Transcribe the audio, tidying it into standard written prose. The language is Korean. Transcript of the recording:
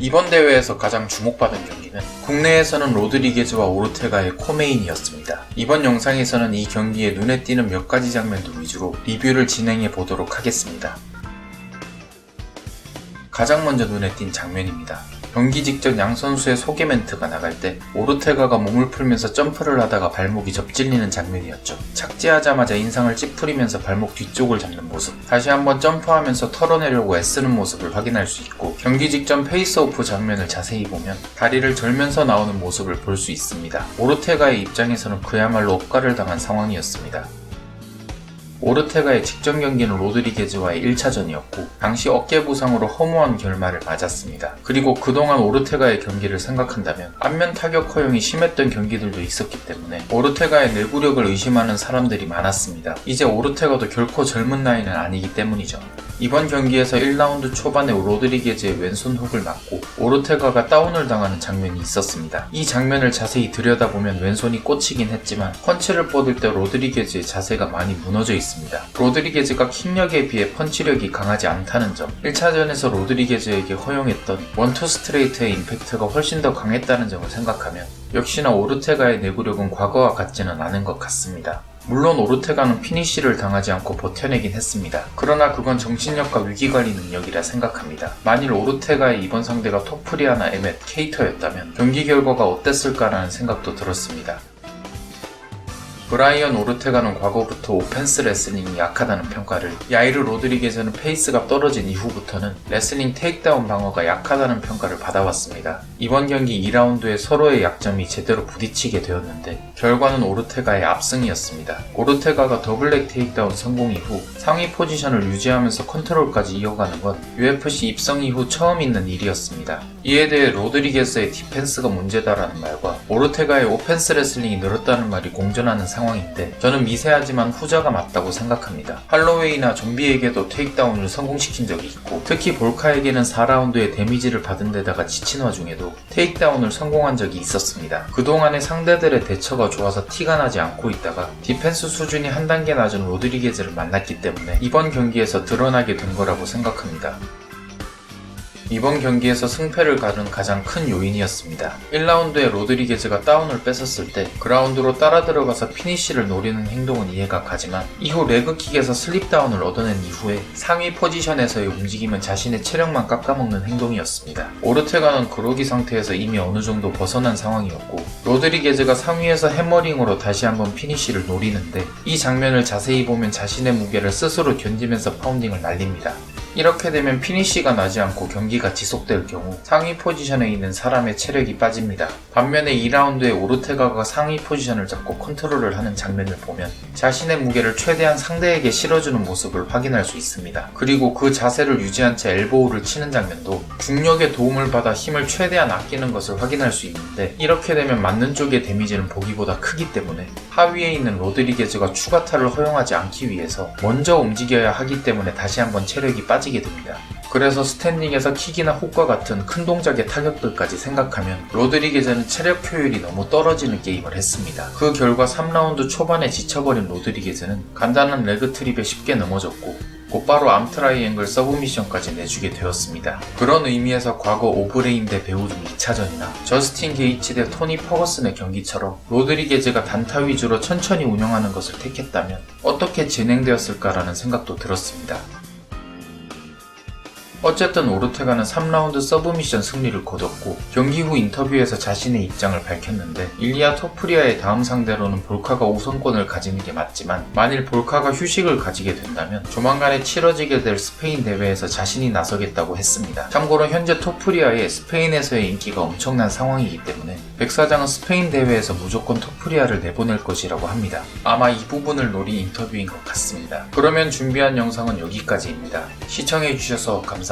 이번 대회에서 가장 주목받은 경기는 국내에서는 로드리게즈와 오르테가의 코메인이었습니다. 이번 영상에서는 이 경기에 눈에 띄는 몇 가지 장면들 위주로 리뷰를 진행해 보도록 하겠습니다. 가장 먼저 눈에 띈 장면입니다. 경기 직전 양 선수의 소개 멘트가 나갈 때 오르테가가 몸을 풀면서 점프를 하다가 발목이 접질리는 장면이었죠. 착지하자마자 인상을 찌푸리면서 발목 뒤쪽을 잡는 모습, 다시 한번 점프하면서 털어내려고 애쓰는 모습을 확인할 수 있고, 경기 직전 페이스오프 장면을 자세히 보면 다리를 절면서 나오는 모습을 볼 수 있습니다. 오르테가의 입장에서는 그야말로 엇가를 당한 상황이었습니다. 오르테가의 직전 경기는 로드리게즈와의 1차전이었고 당시 어깨 부상으로 허무한 결말을 맞았습니다. 그리고 그동안 오르테가의 경기를 생각한다면 안면 타격 허용이 심했던 경기들도 있었기 때문에 오르테가의 내구력을 의심하는 사람들이 많았습니다. 이제 오르테가도 결코 젊은 나이는 아니기 때문이죠. 이번 경기에서 1라운드 초반에 로드리게즈의 왼손 훅을 맞고 오르테가가 다운을 당하는 장면이 있었습니다. 이 장면을 자세히 들여다보면 왼손이 꽂히긴 했지만 펀치를 뻗을 때 로드리게즈의 자세가 많이 무너져 있습니다. 로드리게즈가 킥력에 비해 펀치력이 강하지 않다는 점, 1차전에서 로드리게즈에게 허용했던 원투 스트레이트의 임팩트가 훨씬 더 강했다는 점을 생각하면 역시나 오르테가의 내구력은 과거와 같지는 않은 것 같습니다. 물론 오르테가는 피니쉬를 당하지 않고 버텨내긴 했습니다. 그러나 그건 정신력과 위기관리 능력이라 생각합니다. 만일 오르테가의 이번 상대가 토프리아나 에멧, 케이터였다면 경기 결과가 어땠을까라는 생각도 들었습니다. 브라이언 오르테가는 과거부터 오펜스 레슬링이 약하다는 평가를, 야이르 로드리게즈는 페이스가 떨어진 이후부터는 레슬링 테이크다운 방어가 약하다는 평가를 받아왔습니다. 이번 경기 2라운드에 서로의 약점이 제대로 부딪히게 되었는데 결과는 오르테가의 압승이었습니다. 오르테가가 더블렉 테이크다운 성공 이후 상위 포지션을 유지하면서 컨트롤까지 이어가는 건 UFC 입성 이후 처음 있는 일이었습니다. 이에 대해 로드리게즈의 디펜스가 문제다라는 말과 오르테가의 오펜스 레슬링이 늘었다는 말이 공존하는 상황인데 저는 미세하지만 후자가 맞다고 생각합니다. 할로웨이나 좀비에게도 테이크다운을 성공시킨 적이 있고 특히 볼카에게는 4라운드에 데미지를 받은 데다가 지친 와중에도 테이크다운을 성공한 적이 있었습니다. 그동안의 상대들의 대처가 좋아서 티가 나지 않고 있다가 디펜스 수준이 한 단계 낮은 로드리게즈를 만났기 때문에 이번 경기에서 드러나게 된 거라고 생각합니다. 이번 경기에서 승패를 가른 가장 큰 요인이었습니다. 1라운드에 로드리게즈가 다운을 뺏었을 때 그라운드로 따라 들어가서 피니쉬를 노리는 행동은 이해가 가지만 이후 레그킥에서 슬립다운을 얻어낸 이후에 상위 포지션에서의 움직임은 자신의 체력만 깎아먹는 행동이었습니다. 오르테가는 그러기 상태에서 이미 어느 정도 벗어난 상황이었고 로드리게즈가 상위에서 해머링으로 다시 한번 피니쉬를 노리는데 이 장면을 자세히 보면 자신의 무게를 스스로 견디면서 파운딩을 날립니다. 이렇게 되면 피니쉬가 나지 않고 경기가 지속될 경우 상위 포지션에 있는 사람의 체력이 빠집니다. 반면에 2라운드에 오르테가가 상위 포지션을 잡고 컨트롤을 하는 장면을 보면 자신의 무게를 최대한 상대에게 실어주는 모습을 확인할 수 있습니다. 그리고 그 자세를 유지한 채 엘보우를 치는 장면도 중력의 도움을 받아 힘을 최대한 아끼는 것을 확인할 수 있는데 이렇게 되면 맞는 쪽의 데미지는 보기보다 크기 때문에 하위에 있는 로드리게즈가 추가타를 허용하지 않기 위해서 먼저 움직여야 하기 때문에 다시 한번 체력이 빠지게 됩니다. 그래서 스탠딩에서 킥이나 훅과 같은 큰 동작의 타격들까지 생각하면 로드리게즈는 체력 효율이 너무 떨어지는 게임을 했습니다. 그 결과 3라운드 초반에 지쳐버린 로드리게즈는 간단한 레그 트립에 쉽게 넘어졌고 곧바로 암 트라이앵글 서브미션까지 내주게 되었습니다. 그런 의미에서 과거 오브레인 대 배우중 2차전이나 저스틴 게이츠 대 토니 퍼거슨의 경기처럼 로드리게즈가 단타 위주로 천천히 운영하는 것을 택했다면 어떻게 진행되었을까라는 생각도 들었습니다. 어쨌든 오르테가는 3라운드 서브미션 승리를 거뒀고 경기 후 인터뷰에서 자신의 입장을 밝혔는데 일리아 토프리아의 다음 상대로는 볼카가 우선권을 가지는 게 맞지만 만일 볼카가 휴식을 가지게 된다면 조만간에 치러지게 될 스페인 대회에서 자신이 나서겠다고 했습니다. 참고로 현재 토프리아의 스페인에서의 인기가 엄청난 상황이기 때문에 백 사장은 스페인 대회에서 무조건 토프리아를 내보낼 것이라고 합니다. 아마 이 부분을 노린 인터뷰인 것 같습니다. 그러면 준비한 영상은 여기까지입니다. 시청해주셔서 감사합니다.